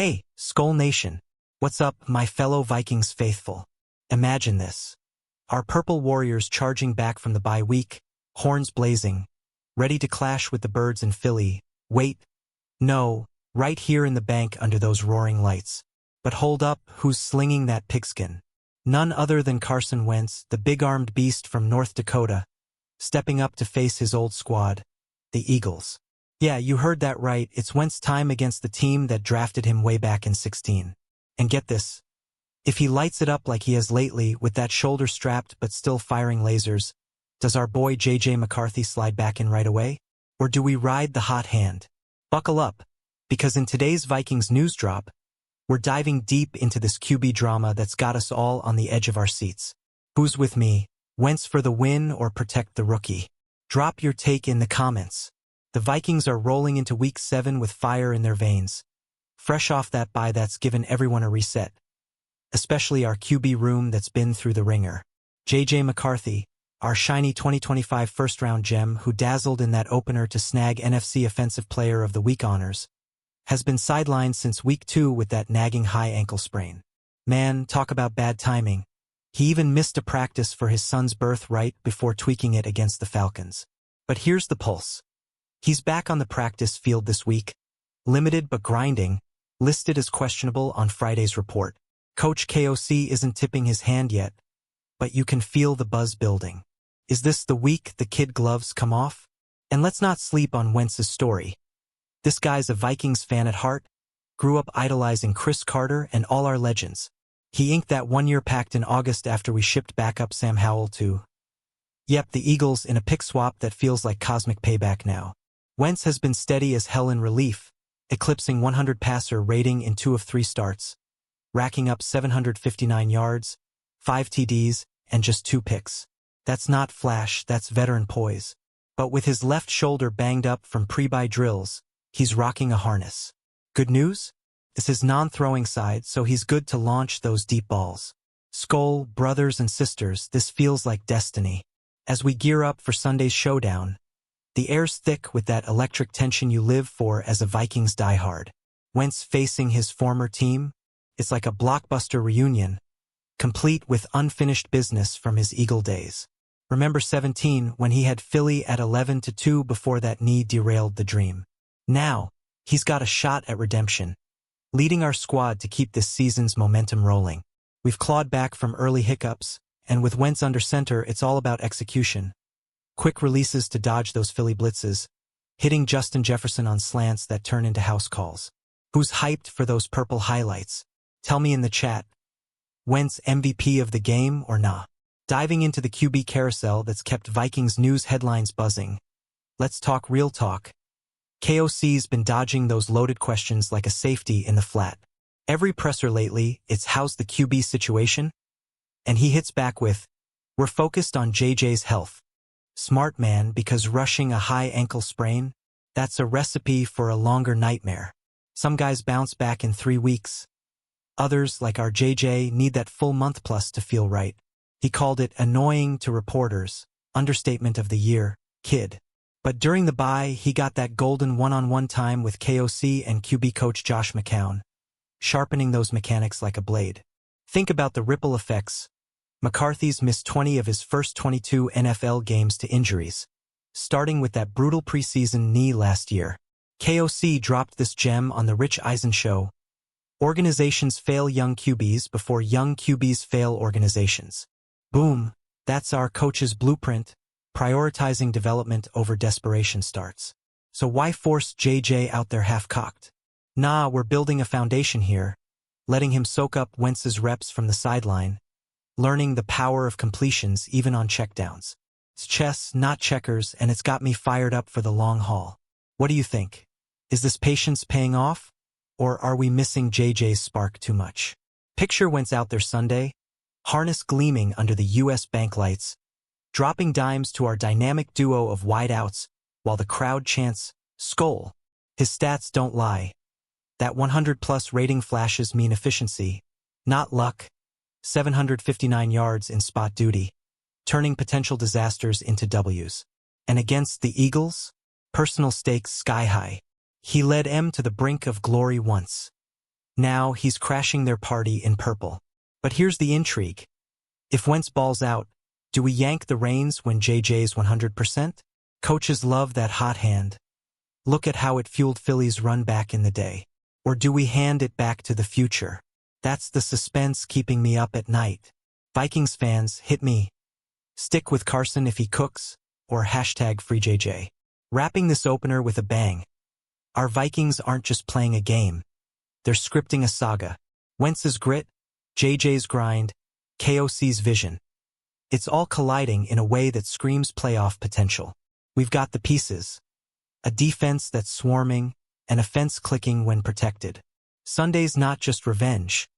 Hey, SKOL Nation. What's up, my fellow Vikings faithful? Imagine this. Our purple warriors charging back from the bye week, horns blazing, ready to clash with the birds in Philly. Wait. No, right here in the bank under those roaring lights. But hold up, who's slinging that pigskin? None other than Carson Wentz, the big-armed beast from North Dakota, stepping up to face his old squad, the Eagles. Yeah, you heard that right, it's Wentz time against the team that drafted him way back in 2016. And get this. If he lights it up like he has lately, with that shoulder strapped but still firing lasers, does our boy J.J. McCarthy slide back in right away? Or do we ride the hot hand? Buckle up, because in today's Vikings news drop, we're diving deep into this QB drama that's got us all on the edge of our seats. Who's with me? Wentz for the win or protect the rookie? Drop your take in the comments. The Vikings are rolling into Week 7 with fire in their veins, fresh off that bye that's given everyone a reset, especially our QB room that's been through the ringer. J.J. McCarthy, our shiny 2025 first-round gem who dazzled in that opener to snag NFC Offensive Player of the Week honors, has been sidelined since Week 2 with that nagging high ankle sprain. Man, talk about bad timing. He even missed a practice for his son's birth right before tweaking it against the Falcons. But here's the pulse. He's back on the practice field this week, limited but grinding, listed as questionable on Friday's report. Coach KOC isn't tipping his hand yet, but you can feel the buzz building. Is this the week the kid gloves come off? And let's not sleep on Wentz's story. This guy's a Vikings fan at heart, grew up idolizing Chris Carter and all our legends. He inked that one-year pact in August after we shipped backup Sam Howell to, the Eagles in a pick swap that feels like cosmic payback now. Wentz has been steady as hell in relief, eclipsing 100 passer rating in 2 of 3 starts, racking up 759 yards, 5 TDs, and just 2 picks. That's not flash, that's veteran poise. But with his left shoulder banged up from pre-bye drills, he's rocking a harness. Good news? It's his non-throwing side, so he's good to launch those deep balls. SKOL, brothers and sisters, this feels like destiny. As we gear up for Sunday's showdown, the air's thick with that electric tension you live for as a Vikings diehard. Wentz facing his former team, it's like a blockbuster reunion, complete with unfinished business from his Eagle days. Remember 17 when he had Philly at 11-2 before that knee derailed the dream. Now, he's got a shot at redemption, leading our squad to keep this season's momentum rolling. We've clawed back from early hiccups, and with Wentz under center, it's all about execution. Quick releases to dodge those Philly blitzes, hitting Justin Jefferson on slants that turn into house calls. Who's hyped for those purple highlights? Tell me in the chat. Wentz MVP of the game or nah? Diving into the QB carousel that's kept Vikings news headlines buzzing. Let's talk real talk. KOC's been dodging those loaded questions like a safety in the flat. Every presser lately, it's how's the QB situation? And he hits back with, we're focused on JJ's health. Smart man, because rushing a high ankle sprain, that's a recipe for a longer nightmare. Some guys bounce back in 3 weeks. Others, like our JJ, need that full month plus to feel right. He called it annoying to reporters, understatement of the year, kid. But during the bye, he got that golden one-on-one time with KOC and QB coach Josh McCown, sharpening those mechanics like a blade. Think about the ripple effects. McCarthy's missed 20 of his first 22 NFL games to injuries, starting with that brutal preseason knee last year. KOC dropped this gem on the Rich Eisen show. Organizations fail young QBs before young QBs fail organizations. Boom, that's our coach's blueprint, prioritizing development over desperation starts. So why force JJ out there half-cocked? Nah, we're building a foundation here, letting him soak up Wentz's reps from the sideline, learning the power of completions even on checkdowns. It's chess, not checkers, and it's got me fired up for the long haul. What do you think? Is this patience paying off? Or are we missing JJ's spark too much? Picture Wentz out there Sunday, harness gleaming under the U.S. bank lights, dropping dimes to our dynamic duo of wideouts while the crowd chants, SKOL. His stats don't lie. That 100-plus rating flashes mean efficiency, not luck. 759 yards in spot duty, turning potential disasters into W's. And against the Eagles, personal stakes sky high. He led M to the brink of glory once. Now he's crashing their party in purple. But here's the intrigue. If Wentz balls out, do we yank the reins when JJ's 100%? Coaches love that hot hand. Look at how it fueled Philly's run back in the day. Or do we hand it back to the future? That's the suspense keeping me up at night. Vikings fans, hit me. Stick with Carson if he cooks, or hashtag FreeJJ. Wrapping this opener with a bang. Our Vikings aren't just playing a game. They're scripting a saga. Wentz's grit, JJ's grind, KOC's vision. It's all colliding in a way that screams playoff potential. We've got the pieces. A defense that's swarming, an offense clicking when protected. Sunday's not just revenge.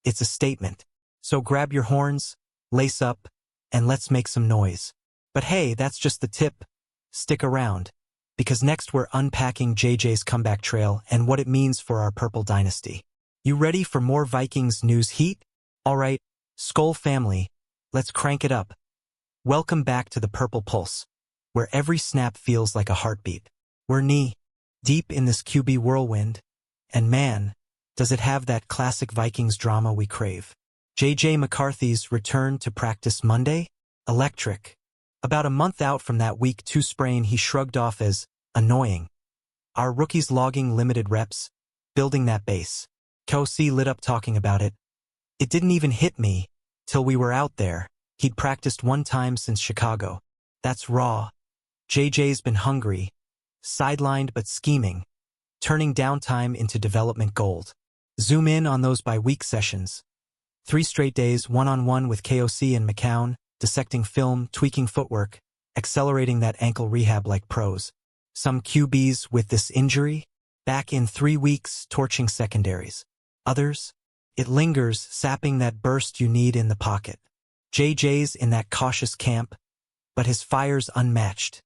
It's a statement. So grab your horns, lace up, and let's make some noise. But hey, that's just the tip. Stick around. Because next we're unpacking JJ's comeback trail and what it means for our Purple Dynasty. You ready for more Vikings news heat? Alright, SKOL family, let's crank it up. Welcome back to the Purple Pulse, where every snap feels like a heartbeat. We're knee-deep in this QB whirlwind, and man, does it have that classic Vikings drama we crave. JJ McCarthy's return to practice Monday? Electric. About a month out from that Week 2 sprain he shrugged off as annoying. Our rookies logging limited reps, building that base. KOC lit up talking about it. It didn't even hit me till we were out there. He'd practiced one time since Chicago. That's raw. JJ's been hungry, sidelined but scheming, turning downtime into development gold. Zoom in on those bi-week sessions. 3 straight days one-on-one with KOC and McCown, dissecting film, tweaking footwork, accelerating that ankle rehab like pros. Some QBs with this injury, back in 3 weeks torching secondaries. Others, it lingers, sapping that burst you need in the pocket. JJ's in that cautious camp, but his fire's unmatched.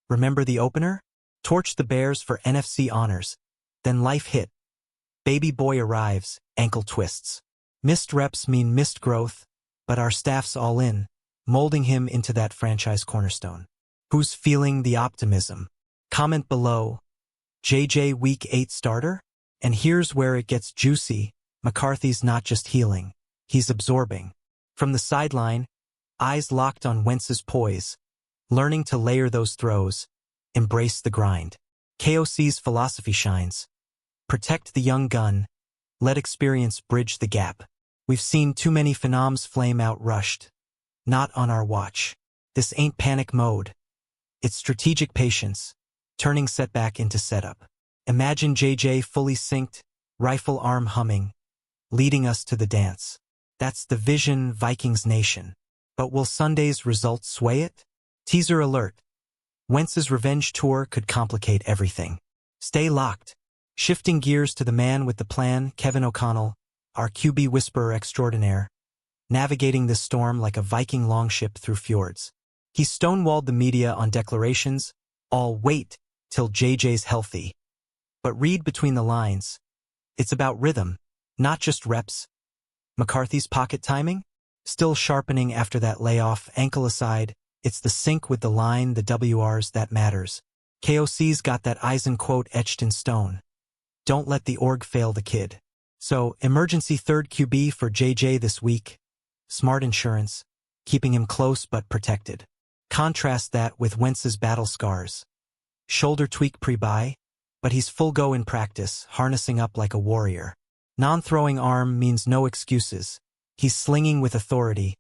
Remember the opener? Torched the Bears for NFC honors. Then life hit. Baby boy arrives, ankle twists. Missed reps mean missed growth, but our staff's all in, molding him into that franchise cornerstone. Who's feeling the optimism? Comment below. JJ Week 8 starter? And here's where it gets juicy. McCarthy's not just healing, he's absorbing. From the sideline, eyes locked on Wentz's poise, learning to layer those throws, embrace the grind. KOC's philosophy shines. Protect the young gun, let experience bridge the gap. We've seen too many phenoms flame out rushed. Not on our watch. This ain't panic mode. It's strategic patience, turning setback into setup. Imagine JJ fully synced, rifle arm humming, leading us to the dance. That's the vision, Vikings Nation. But will Sunday's results sway it? Teaser alert. Wentz's revenge tour could complicate everything. Stay locked. Shifting gears to the man with the plan, Kevin O'Connell, our QB whisperer extraordinaire, navigating this storm like a Viking longship through fjords. He stonewalled the media on declarations, all wait till JJ's healthy. But read between the lines. It's about rhythm, not just reps. McCarthy's pocket timing? Still sharpening after that layoff, ankle aside, it's the sync with the line, the WRs that matters. KOC's got that Eisen quote etched in stone. Don't let the org fail the kid. So, emergency third QB for JJ this week. Smart insurance, keeping him close but protected. Contrast that with Wentz's battle scars. Shoulder tweak pre-bye, but he's full go in practice, harnessing up like a warrior. Non-throwing arm means no excuses. He's slinging with authority,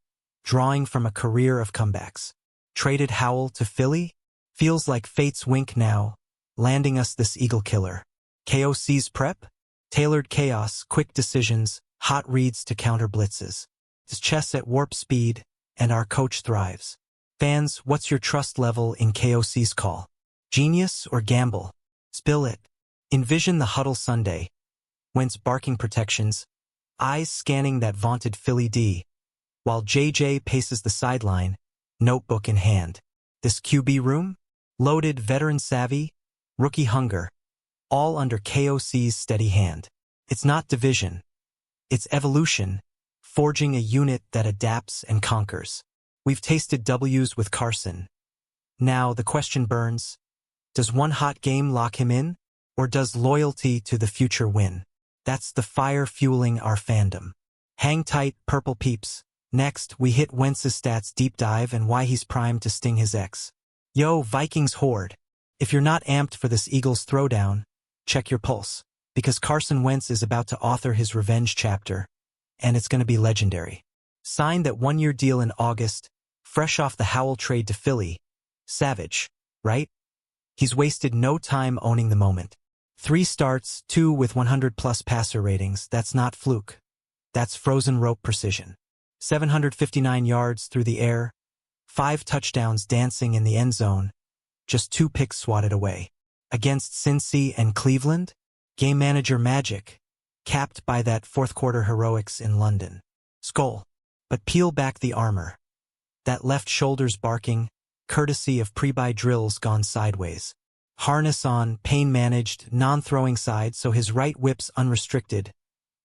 drawing from a career of comebacks. Traded Howell to Philly? Feels like fate's wink now, landing us this eagle killer. KOC's prep? Tailored chaos, quick decisions, hot reads to counter blitzes. His chess at warp speed, and our coach thrives. Fans, what's your trust level in KOC's call? Genius or gamble? Spill it. Envision the huddle Sunday. Wentz barking protections, eyes scanning that vaunted Philly D, while JJ paces the sideline, notebook in hand. This QB room? Loaded, veteran savvy, rookie hunger, all under KOC's steady hand. It's not division. It's evolution, forging a unit that adapts and conquers. We've tasted W's with Carson. Now the question burns, does one hot game lock him in, or does loyalty to the future win? That's the fire fueling our fandom. Hang tight, purple peeps. Next, we hit Wentz's stats deep dive and why he's primed to sting his ex. Yo, Vikings horde. If you're not amped for this Eagles throwdown, check your pulse. Because Carson Wentz is about to author his revenge chapter, and it's going to be legendary. Signed that one-year deal in August, fresh off the Howell trade to Philly. Savage, right? He's wasted no time owning the moment. 3 starts, 2 with 100-plus passer ratings. That's not fluke. That's frozen rope precision. 759 yards through the air, 5 touchdowns dancing in the end zone, just 2 picks swatted away. Against Cincy and Cleveland, game manager magic, capped by that fourth-quarter heroics in London. SKOL. But peel back the armor. That left shoulder's barking, courtesy of pre-buy drills gone sideways. Harness on, pain-managed, non-throwing side so his right whip's unrestricted,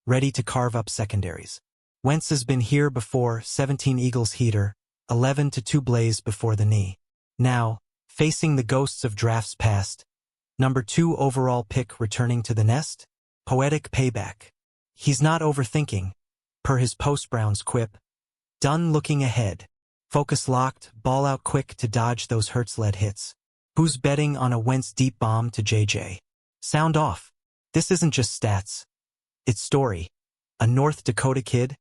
ready to carve up secondaries. Wentz has been here before, 17 Eagles heater, 11-2 blaze before the knee. Now, facing the ghosts of drafts past, number 2 overall pick returning to the nest, poetic payback. He's not overthinking, per his post-Browns quip. Done looking ahead. Focus locked, ball out quick to dodge those Hurts-led hits. Who's betting on a Wentz deep bomb to JJ? Sound off. This isn't just stats. It's story. A North Dakota kid,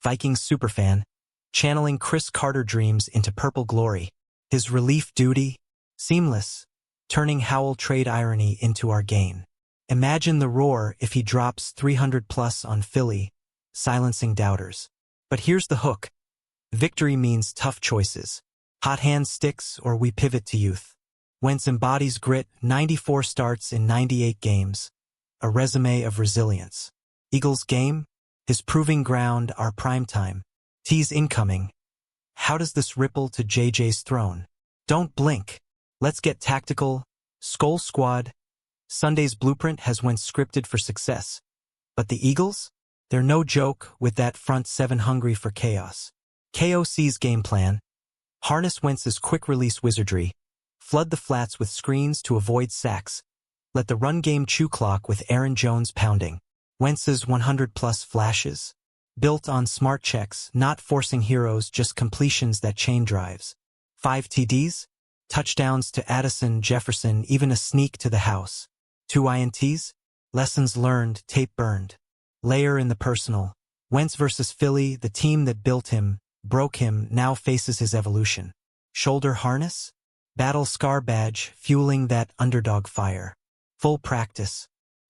Vikings superfan, channeling Chris Carter dreams into purple glory. His relief duty, seamless, turning Howell trade irony into our gain. Imagine the roar if he drops 300-plus on Philly, silencing doubters. But here's the hook. Victory means tough choices. Hot hand sticks or we pivot to youth. Wentz embodies grit, 94 starts in 98 games. A resume of resilience. Eagles game? His proving ground, our primetime. Tease incoming. How does this ripple to JJ's throne? Don't blink. Let's get tactical. SKOL squad. Sunday's blueprint has Wentz scripted for success. But the Eagles? They're no joke with that front 7 hungry for chaos. KOC's game plan. Harness Wentz's quick-release wizardry. Flood the flats with screens to avoid sacks. Let the run game chew clock with Aaron Jones pounding. Wentz's 100-plus flashes. Built on smart checks, not forcing heroes, just completions that chain drives. 5 TDs? Touchdowns to Addison, Jefferson, even a sneak to the house. 2 INTs? Lessons learned, tape burned. Layer in the personal. Wentz versus Philly, the team that built him, broke him, now faces his evolution. Shoulder harness? Battle scar badge, fueling that underdog fire. Full practice.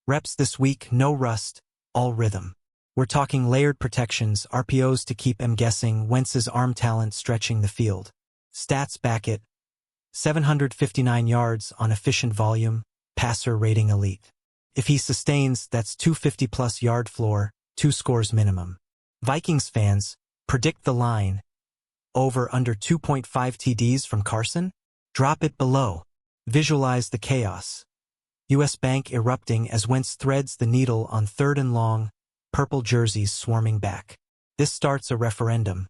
Reps this week, no rust, all rhythm. We're talking layered protections, RPOs to keep him guessing, Wentz's arm talent stretching the field. Stats back it. 759 yards on efficient volume, passer rating elite. If he sustains, that's 250-plus yard floor, 2 scores minimum. Vikings fans, predict the line. Over under 2.5 TDs from Carson? Drop it below. Visualize the chaos. U.S. Bank erupting as Wentz threads the needle on 3rd and long, purple jerseys swarming back. This starts a referendum.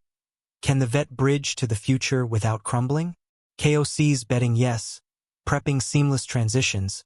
Can the vet bridge to the future without crumbling? KOC's betting yes, prepping seamless transitions,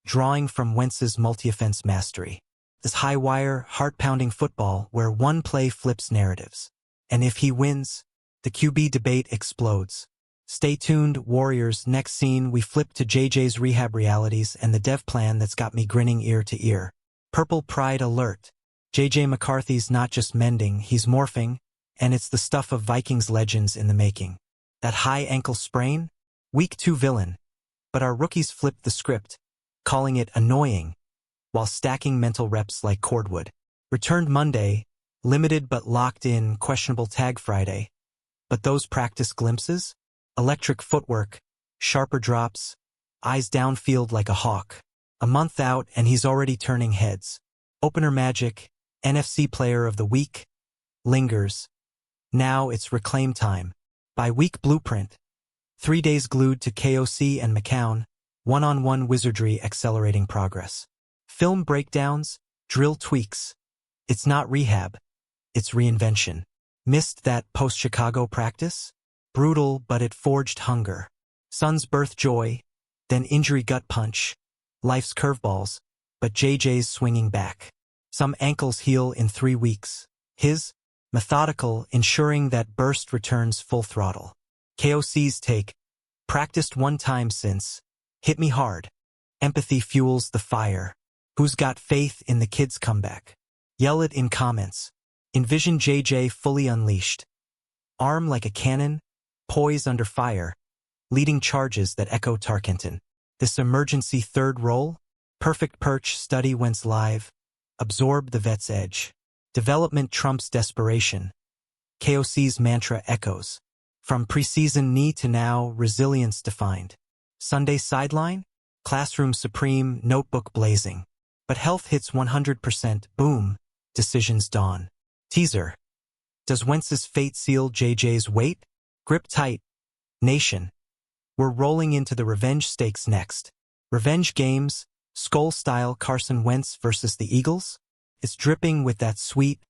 drawing from Wentz's multi-offense mastery. This high-wire, heart-pounding football where one play flips narratives. And if he wins, the QB debate explodes. Stay tuned, Warriors. Next scene, we flip to JJ's rehab realities and the dev plan that's got me grinning ear to ear. Purple pride alert. JJ McCarthy's not just mending, he's morphing, and it's the stuff of Vikings legends in the making. That high ankle sprain? Week 2 villain. But our rookies flipped the script, calling it annoying, while stacking mental reps like cordwood. Returned Monday, limited but locked in, questionable tag Friday. But those practice glimpses? Electric footwork, sharper drops, eyes downfield like a hawk. A month out and he's already turning heads. Opener magic, NFC player of the week, lingers. Now it's reclaim time. By week blueprint. 3 days glued to KOC and McCown, one-on-one wizardry accelerating progress. Film breakdowns, drill tweaks. It's not rehab, it's reinvention. Missed that post-Chicago practice? Brutal, but it forged hunger. Son's birth joy, then injury gut punch. Life's curveballs, but JJ's swinging back. Some ankles heal in 3 weeks. His, methodical, ensuring that burst returns full throttle. KOC's take, practiced 1 time since, hit me hard. Empathy fuels the fire. Who's got faith in the kid's comeback? Yell it in comments. Envision JJ fully unleashed. Arm like a cannon, poise under fire, leading charges that echo Tarkenton. This emergency third roll, perfect perch, study WENTZ live, absorb the vet's edge. Development trumps desperation. KOC's mantra echoes. From preseason knee to now, resilience defined. Sunday sideline, classroom supreme, notebook blazing. But health hits 100%, boom, decisions dawn. Teaser. Does WENTZ's fate seal JJ's weight? Grip tight. Nation. We're rolling into the revenge stakes next. Revenge games, SKOL style Carson Wentz versus the Eagles? It's dripping with that sweet,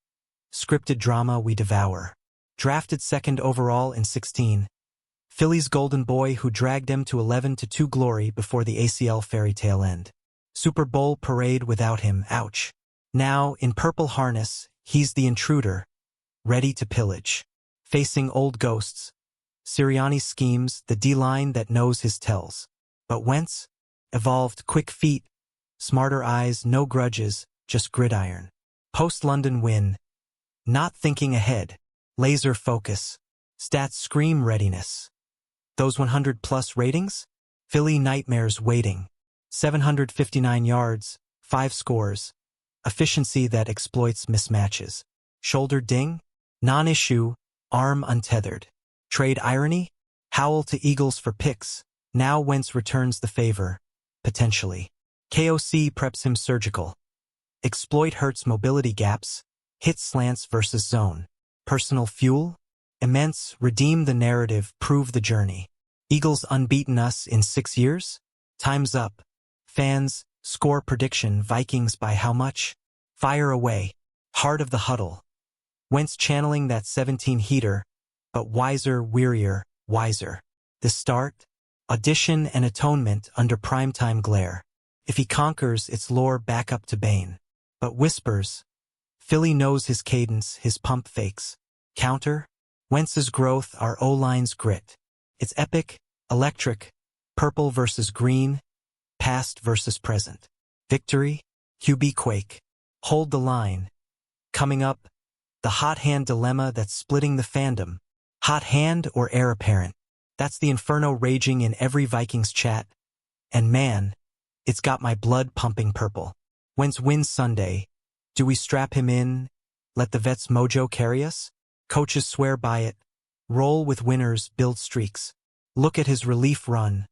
scripted drama we devour. Drafted 2nd overall in 16. Philly's golden boy who dragged him to 11-2 glory before the ACL fairy tale end. Super Bowl parade without him, ouch. Now, in purple harness, he's the intruder, ready to pillage. Facing old ghosts, Sirianni's schemes, the D-line that knows his tells. But Wentz, evolved, quick feet, smarter eyes, no grudges, just gridiron. Post-London win, not thinking ahead, laser focus, stats scream readiness. Those 100-plus ratings? Philly nightmares waiting. 759 yards, 5 scores. Efficiency that exploits mismatches. Shoulder ding? Non-issue, arm untethered. Trade irony? Howl to Eagles for picks. Now Wentz returns the favor. Potentially. KOC preps him surgical. Exploit Hurts mobility gaps. Hit slants versus zone. Personal fuel? Immense, redeem the narrative, prove the journey. Eagles unbeaten us in 6 years? Time's up. Fans, score prediction, Vikings by how much? Fire away. Heart of the huddle. Wentz channeling that 17-heater, but wiser, wearier, wiser. The start? Audition and atonement under primetime glare. If he conquers, it's lore back up to Bane. But whispers. Philly knows his cadence, his pump fakes. Counter? Wentz's growth, our O-line's grit. It's epic, electric, purple versus green, past versus present. Victory? QB quake. Hold the line. Coming up, the hot hand dilemma that's splitting the fandom. Hot hand or heir apparent? That's the inferno raging in every Vikings chat. And man, it's got my blood pumping purple. Wentz wins Sunday. Do we strap him in? Let the vet's mojo carry us? Coaches swear by it. Roll with winners, build streaks. Look at his relief run.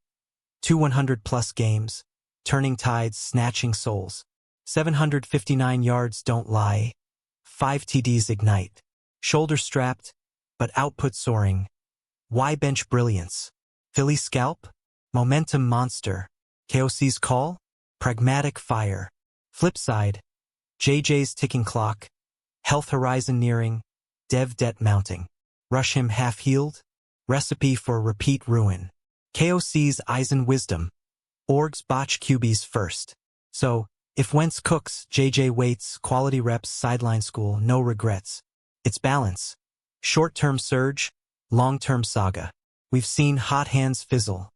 2 100-plus games. Turning tides, snatching souls. 759 yards don't lie. 5 TDs ignite. Shoulder strapped, but output soaring. Why bench brilliance? Philly scalp? Momentum monster. KOC's call? Pragmatic fire. Flip side. JJ's ticking clock. Health horizon nearing. Dev debt mounting. Rush him half-healed? Recipe for repeat ruin. KOC's Eisen wisdom. Orgs botch QBs first. So, if Wentz cooks, JJ waits, quality reps, sideline school, no regrets. It's balance. Short-term surge, long-term saga. We've seen hot hands fizzle.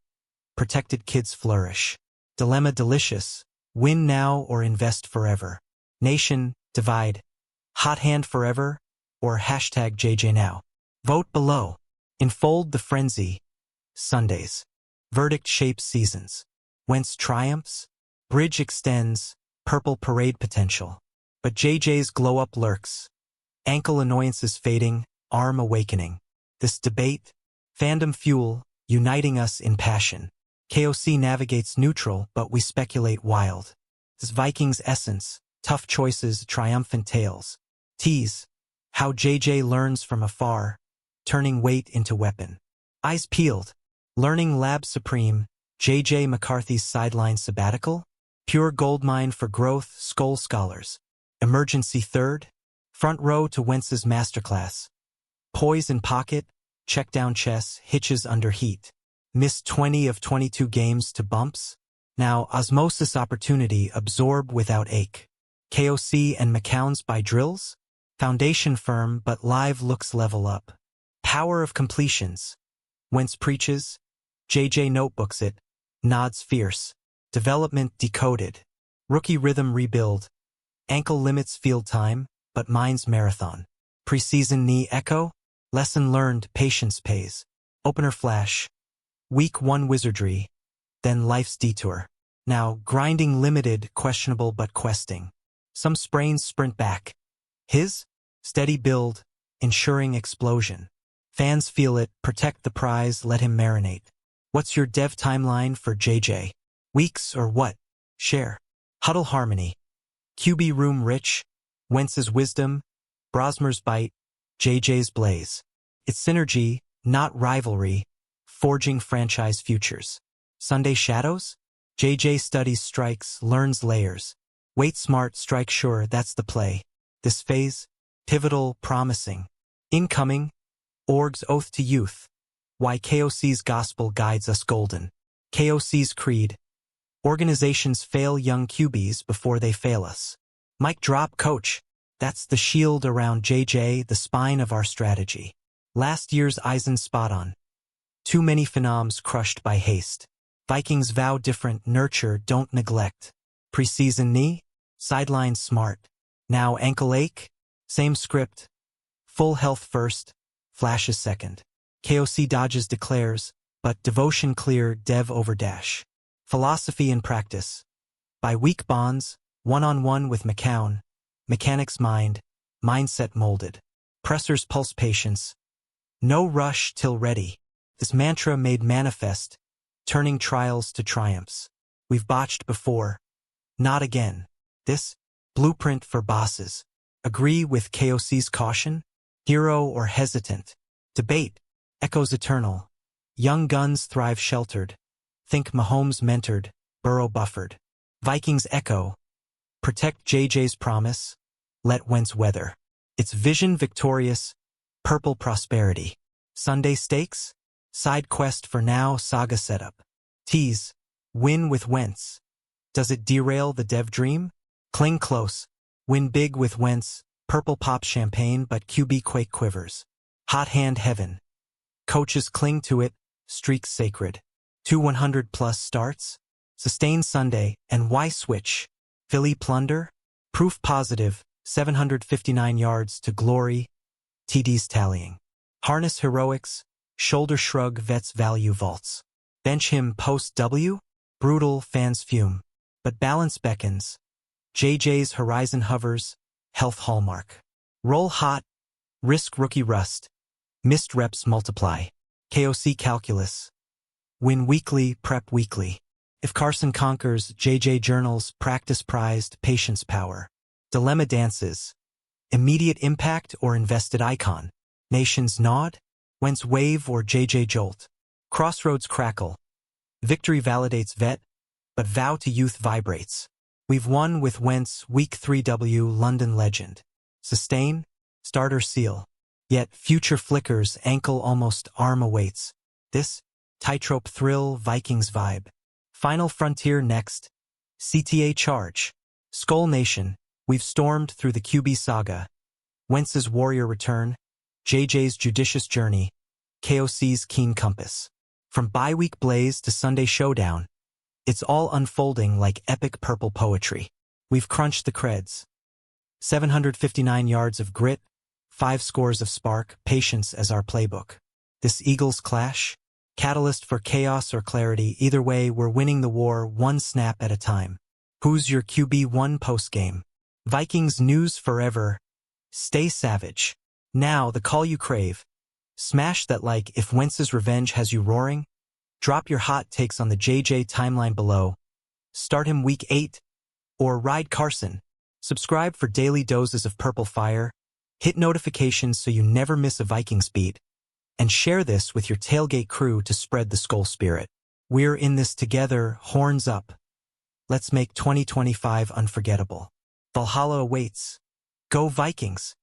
Protected kids flourish. Dilemma delicious. Win now or invest forever. Nation, divide. Hot hand forever or hashtag JJ now. Vote below. Enfold the frenzy. Sundays. Verdict shapes seasons. Wentz triumphs. Bridge extends. Purple parade potential. But JJ's glow-up lurks. Ankle annoyances fading. Arm awakening. This debate, fandom fuel, uniting us in passion. KOC navigates neutral, but we speculate wild. This Vikings essence, tough choices, triumphant tales. Tease, how JJ learns from afar, turning weight into weapon. Eyes peeled, learning lab supreme, JJ McCarthy's sideline sabbatical. Pure goldmine for growth, SKOL scholars. Emergency third, front row to Wentz's masterclass. Poise in pocket, check down chess, hitches under heat. Missed 20 of 22 games to bumps. Now osmosis opportunity, absorb without ache. KOC and McCown's by drills? Foundation firm but live looks level up. Power of completions. WENTZ preaches. JJ notebooks it. Nods fierce. Development decoded. Rookie rhythm rebuild. Ankle limits field time, but mine's marathon. Preseason knee echo. Lesson learned, patience pays. Opener flash. Week 1 wizardry. Then life's detour. Now grinding limited, questionable but questing. Some sprains sprint back. His? Steady build, ensuring explosion. Fans feel it, protect the prize, let him marinate. What's your dev timeline for JJ? Weeks or what? Share. Huddle harmony. QB room rich. WENTZ's wisdom. Brosmer's bite. JJ's blaze. It's synergy, not rivalry. Forging franchise futures. Sunday shadows? JJ studies strikes, learns layers. Wait smart, strike sure, that's the play. This phase? Pivotal, promising. Incoming. Org's oath to youth. Why KOC's gospel guides us golden. KOC's creed. Organizations fail young QBs before they fail us. Mic drop, coach. That's the shield around JJ, the spine of our strategy. Last year's Eisen spot on. Too many phenoms crushed by haste. Vikings vow different, nurture, don't neglect. Preseason knee? Sideline smart. Now ankle ache? Same script. Full health first, flashes second. KOC dodges declares, but devotion clear, dev over dash. Philosophy in practice. By weak bonds, one-on-one with McCown. Mechanics mind, mindset molded. Pressers pulse patience. No rush till ready. This mantra made manifest, turning trials to triumphs. We've botched before. Not again. This, blueprint for bosses. Agree with KOC's caution? Hero or hesitant? Debate. Echoes eternal. Young guns thrive sheltered. Think Mahomes mentored, Burrow buffered. Vikings echo. Protect JJ's promise. Let WENTZ weather. It's vision victorious. Purple prosperity. Sunday stakes? Side quest for now, saga setup. Tease. Win with WENTZ. Does it derail the dev dream? Cling close. Win big with WENTZ. Purple pop champagne but QB quake quivers. Hot hand heaven. Coaches cling to it. Streaks sacred. 2 100+ starts. Sustain Sunday. And why switch? Philly plunder? Proof positive. 759 yards to glory. TDs tallying. Harness heroics. Shoulder shrug vets value vaults. Bench him post W? Brutal fans fume. But balance beckons. JJ's horizon hovers. Health hallmark. Roll hot. Risk rookie rust. Missed reps multiply. KOC calculus. Win weekly, prep weekly. If Carson conquers, JJ journals, practice prized, patience power. Dilemma dances. Immediate impact or invested icon. Nations nod. WENTZ wave or JJ jolt. Crossroads crackle. Victory validates vet, but vow to youth vibrates. We've won with WENTZ week 3W London legend. Sustain, starter seal. Yet future flickers, ankle almost arm awaits. This, tightrope thrill, Vikings vibe. Final frontier next. CTA charge. SKOL Nation, we've stormed through the QB saga. WENTZ's warrior return. JJ's judicious journey. KOC's keen compass. From bye-week blaze to Sunday showdown, it's all unfolding like epic purple poetry. We've crunched the creds. 759 yards of grit, 5 scores of spark, patience as our playbook. This Eagles clash? Catalyst for chaos or clarity, either way we're winning the war one snap at a time. Who's your QB1 postgame? Vikings news forever. Stay savage. Now the call you crave. Smash that like if WENTZ's revenge has you roaring. Drop your hot takes on the JJ timeline below. Start him week 8. Or ride Carson. Subscribe for daily doses of purple fire. Hit notifications so you never miss a Vikings beat. And share this with your tailgate crew to spread the SKOL spirit. We're in this together, horns up. Let's make 2025 unforgettable. Valhalla awaits. Go Vikings!